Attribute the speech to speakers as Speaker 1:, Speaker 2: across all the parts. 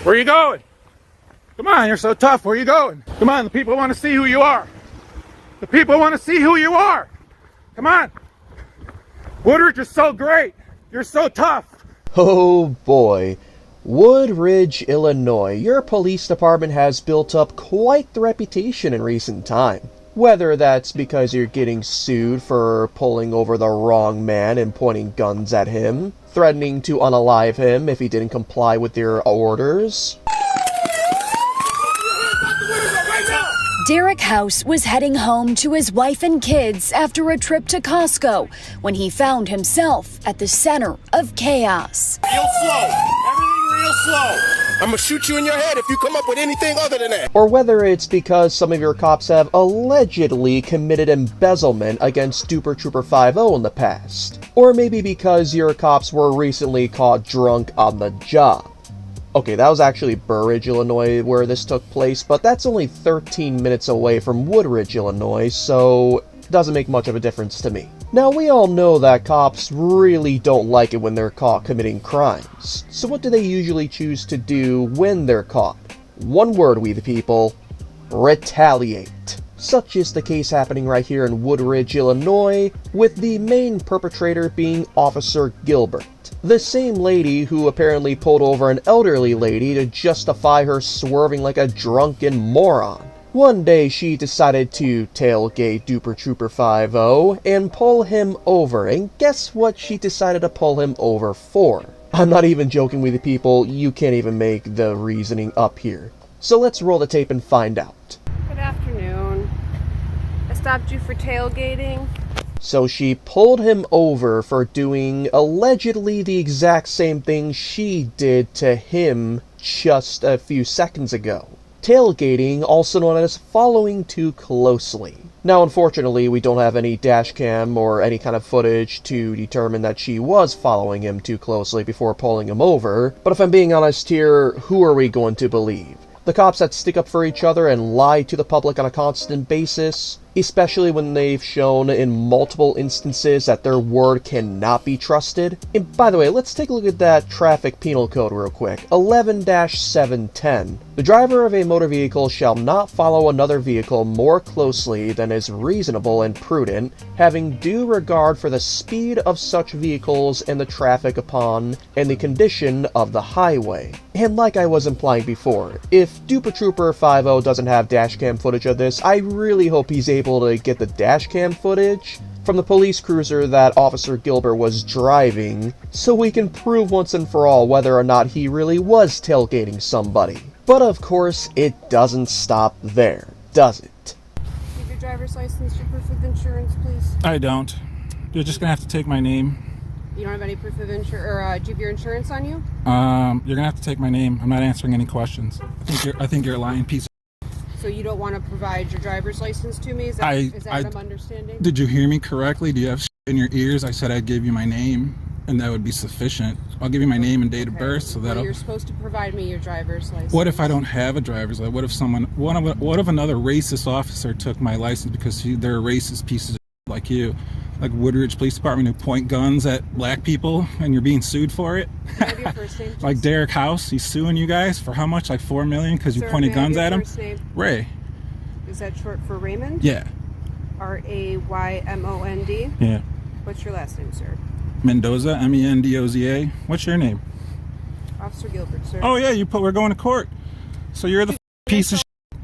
Speaker 1: Where are you going? Come on, you're so tough. Where are you going? Come on, the people want to see who you are. The people want to see who you are. Come on. Woodridge is so great. You're so tough.
Speaker 2: Oh boy. Woodridge, Illinois. Your police department has built up quite the reputation in recent time. Whether that's because you're getting sued for pulling over the wrong man and pointing guns at him, threatening to unalive him if he didn't comply with your orders.
Speaker 3: Derek House was heading home to his wife and kids after a trip to Costco when he found himself at the center of chaos.
Speaker 4: Real slow. Everything real slow. I'm gonna shoot you in your head if you come up with anything other than that.
Speaker 2: Or whether it's because some of your cops have allegedly committed embezzlement against Duper Trooper 5-0 in the past. Or maybe because your cops were recently caught drunk on the job. Okay, that was actually Burridge, Illinois, where this took place, but that's only 13 minutes away from Woodridge, Illinois, so it doesn't make much of a difference to me. Now, we all know that cops really don't like it when they're caught committing crimes. So what do they usually choose to do when they're caught? One word, we the people: retaliate. Such is the case happening right here in Woodridge, Illinois, with the main perpetrator being Officer Gilbert. The same lady who apparently pulled over an elderly lady to justify her swerving like a drunken moron. One day she decided to tailgate Duper Trooper 5-0 and pull him over, and guess what she decided to pull him over for? I'm not even joking with you people, you can't even make the reasoning up here. So let's roll the tape and find out.
Speaker 5: Good afternoon. I stopped you for tailgating.
Speaker 2: So she pulled him over for doing allegedly the exact same thing she did to him just a few seconds ago. Tailgating, also known as following too closely. Now, unfortunately, we don't have any dash cam or any kind of footage to determine that she was following him too closely before pulling him over, but if I'm being honest here, who are we going to believe? The cops that stick up for each other and lie to the public on a constant basis, especially when they've shown in multiple instances that their word cannot be trusted. And by the way, let's take a look at that traffic penal code real quick. 11-710. The driver of a motor vehicle shall not follow another vehicle more closely than is reasonable and prudent, having due regard for the speed of such vehicles and the traffic upon and the condition of the highway. And like I was implying before, if Duper Trooper 5-0 doesn't have dashcam footage of this, I really hope he's able to get the dashcam footage from the police cruiser that Officer Gilbert was driving, so we can prove once and for all whether or not he really was tailgating somebody. But of course, it doesn't stop there, does it?
Speaker 5: Give your driver's license, your proof of insurance, please.
Speaker 1: I don't. You're just gonna have to take my name.
Speaker 5: You don't have any proof of insurance, or do you have your insurance on you?
Speaker 1: You're gonna have to take my name. I'm not answering any questions. I think you're a lying piece of.
Speaker 5: So you don't want to provide your driver's license to me? Is that what I'm understanding?
Speaker 1: Did you hear me correctly? Do you have in your ears? I said I'd give you my name, and that would be sufficient. I'll give you my name and date of birth, so that
Speaker 5: you're supposed to provide me your driver's license.
Speaker 1: What if I don't have a driver's license? What if another racist officer took my license because they're a racist piece of shit like you? Like Woodridge Police Department who point guns at black people and you're being sued for it?
Speaker 5: Can I have your first name,
Speaker 1: Like Derek House, he's suing you guys for how much? Like $4 million because you pointed guns at him?
Speaker 5: First name?
Speaker 1: Ray.
Speaker 5: Is that short for Raymond?
Speaker 1: Yeah.
Speaker 5: R-A-Y-M-O-N-D?
Speaker 1: Yeah.
Speaker 5: What's your last name, sir?
Speaker 1: Mendoza, M-E-N-D-O-Z-A. What's your name?
Speaker 5: Officer Gilbert, sir.
Speaker 1: Oh yeah, we're going to court. So you're the piece of shit.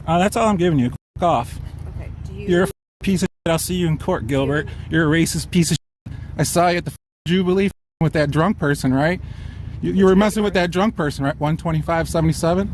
Speaker 1: That's all I'm giving you. Fuck off.
Speaker 5: Okay.
Speaker 1: You're a piece of shit. I'll see you in court, Gilbert. You're a racist piece of shit. I saw you at the Jubilee with that drunk person, right? You were messing with that drunk person, right? 125-77.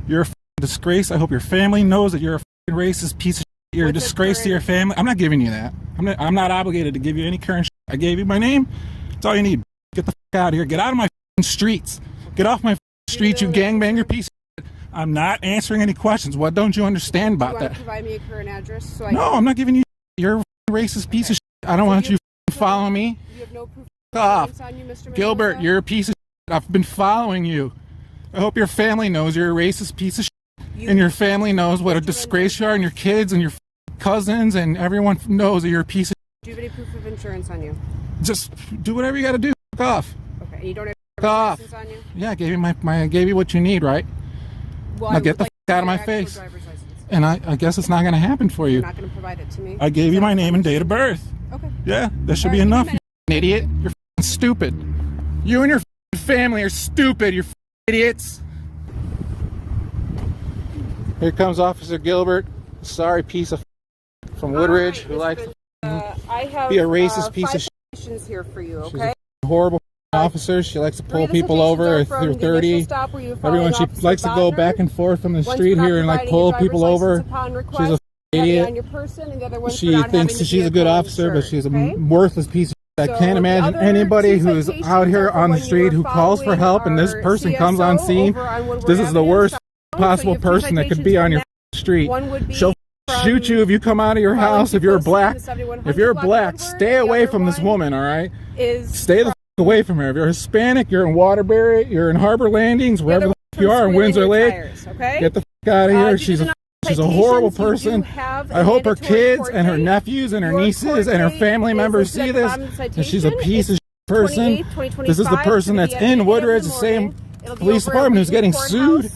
Speaker 1: You're a disgrace. I hope your family knows that you're a racist piece of shit. You're a disgrace to your family. I'm not giving you that. I'm not obligated to give you any current shit. I gave you my name. That's all you need. Get the fuck out of here. Get out of my streets. Get off my streets, you gangbanger piece of shit. I'm not answering any questions. What don't you understand about that?
Speaker 5: Do you want to provide me a current address?
Speaker 1: No, I'm not giving you. You're a racist piece of shit. I don't want you following me.
Speaker 5: You have no proof
Speaker 1: off.
Speaker 5: on you, Mr.
Speaker 1: Gilbert,
Speaker 5: Mendoza?
Speaker 1: you're a piece of shit. I've been following you. I hope your family knows you're a racist piece of shit. And your family knows what a disgrace you are, and your kids and your cousins and everyone knows that you're a piece of shit.
Speaker 5: Do you have any proof of insurance on you?
Speaker 1: Just do whatever you got to do. Fuck off.
Speaker 5: Okay, and you don't have a
Speaker 1: Fuck off.
Speaker 5: driver's license on you?
Speaker 1: Yeah, I gave you I gave you what you need, right?
Speaker 5: Well,
Speaker 1: Now
Speaker 5: I
Speaker 1: get
Speaker 5: would
Speaker 1: the
Speaker 5: like
Speaker 1: fuck out of
Speaker 5: your
Speaker 1: my
Speaker 5: actual
Speaker 1: face.
Speaker 5: driver's license.
Speaker 1: And I guess it's not going to happen for you.
Speaker 5: You're not going to provide it to me?
Speaker 1: I gave you my name and date of birth.
Speaker 5: Okay.
Speaker 1: Yeah, that should
Speaker 5: All
Speaker 1: be
Speaker 5: right,
Speaker 1: enough,
Speaker 5: give me
Speaker 1: you idiot. You're stupid. You and your family are stupid. You're idiots. Here comes Officer Gilbert. Sorry piece of from Woodridge who likes to
Speaker 5: I have
Speaker 1: be a racist piece of
Speaker 5: citations here for you,
Speaker 1: She's
Speaker 5: okay?
Speaker 1: a horrible officer. She likes to pull people over if they're 30. Everyone, she likes to go back and forth on the street here and like pull people over. She's a idiot. She thinks she's a good officer, but she's a worthless piece of shit. I can't imagine anybody who's out here on the street who calls for help and this person comes on scene. This is the worst possible person that could be on your street. She'll shoot you if you come out of your house. If you're black, stay away from this woman, all right? Stay the away from her. If you're Hispanic, you're in Waterbury, you're in Harbor Landings, wherever the you are in Windsor Lake, get the out of here. She's a horrible person. I hope her kids and her nephews and her nieces and her family members see this. And she's a piece of person. This is the person that's in Woodridge, the same police department who's getting sued.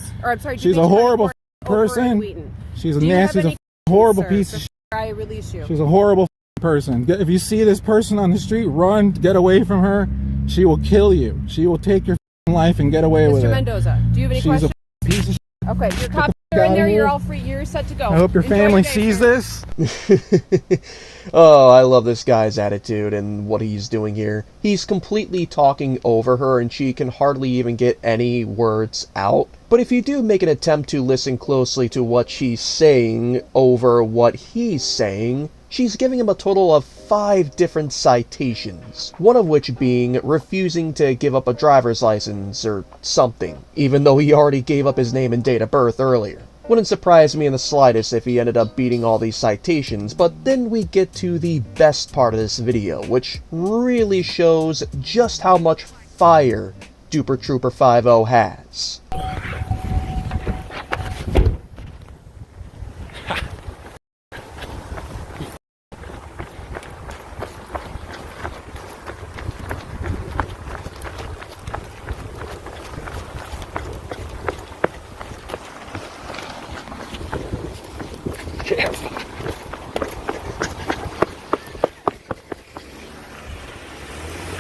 Speaker 1: She's a horrible person. She's a nasty, horrible piece of shit.
Speaker 5: I release you.
Speaker 1: She's a horrible person. If you see this person on the street, run, get away from her. She will kill you. She will take your life and get away with it.
Speaker 5: Mr. Mendoza, do you have any questions?
Speaker 1: She's a piece of shit.
Speaker 5: Okay, your cops are in there. You're all free. You're set to go.
Speaker 1: I hope your
Speaker 5: Enjoy
Speaker 1: family
Speaker 5: your day,
Speaker 1: sees
Speaker 5: sir.
Speaker 1: this.
Speaker 2: Oh, I love this guy's attitude and what he's doing here. He's completely talking over her and she can hardly even get any words out. But if you do make an attempt to listen closely to what she's saying over what he's saying, she's giving him a total of 5 different citations, one of which being refusing to give up a driver's license or something, even though he already gave up his name and date of birth earlier. Wouldn't surprise me in the slightest if he ended up beating all these citations, but then we get to the best part of this video, which really shows just how much fire Duper Trooper 50 has.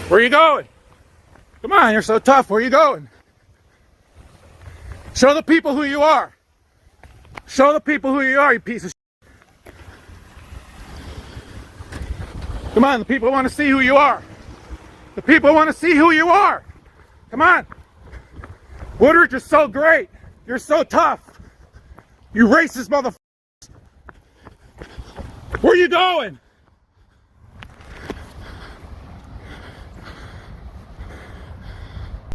Speaker 1: Where are you going? Come on, you're so tough. Where are you going? Show the people who you are. Show the people who you are, you piece of shit. Come on, the people want to see who you are. The people want to see who you are. Come on. Woodridge, you're so great. You're so tough. You racist motherfucker. Where are you going?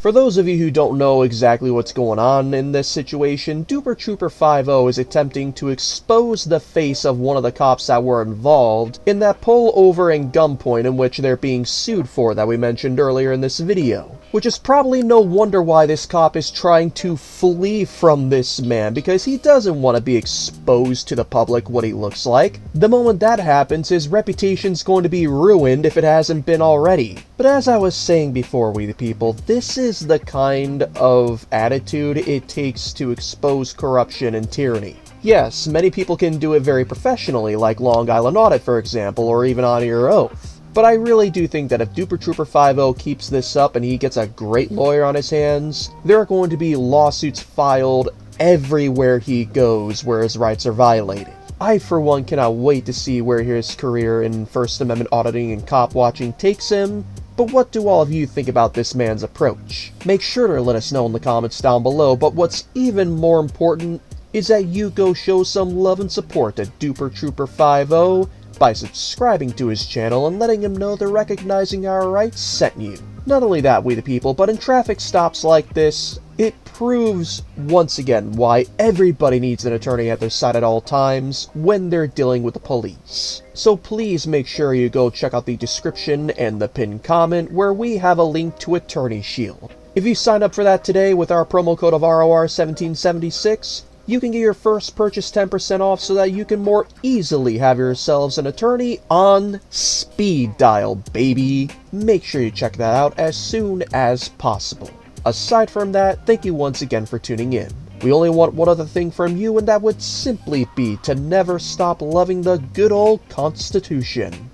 Speaker 2: For those of you who don't know exactly what's going on in this situation, Duper Trooper 50 is attempting to expose the face of one of the cops that were involved in that pull-over and gunpoint in which they're being sued for that we mentioned earlier in this video. Which is probably no wonder why this cop is trying to flee from this man, because he doesn't want to be exposed to the public what he looks like. The moment that happens, his reputation's going to be ruined if it hasn't been already. But as I was saying before, we the people, this is the kind of attitude it takes to expose corruption and tyranny. Yes, many people can do it very professionally, like Long Island Audit for example, or even on your oath. But I really do think that if Duper Trooper 50 keeps this up and he gets a great lawyer on his hands, there are going to be lawsuits filed everywhere he goes where his rights are violated. I, for one, cannot wait to see where his career in First Amendment auditing and cop watching takes him. But what do all of you think about this man's approach? Make sure to let us know in the comments down below, but what's even more important is that you go show some love and support to Duper Trooper 50 by subscribing to his channel and letting him know they're recognizing our rights sent you. Not only that, we the people, but in traffic stops like this, it proves once again why everybody needs an attorney at their side at all times when they're dealing with the police. So please make sure you go check out the description and the pinned comment where we have a link to Attorney Shield. If you sign up for that today with our promo code of ROR1776, you can get your first purchase 10% off so that you can more easily have yourselves an attorney on speed dial, baby. Make sure you check that out as soon as possible. Aside from that, thank you once again for tuning in. We only want one other thing from you, and that would simply be to never stop loving the good old Constitution.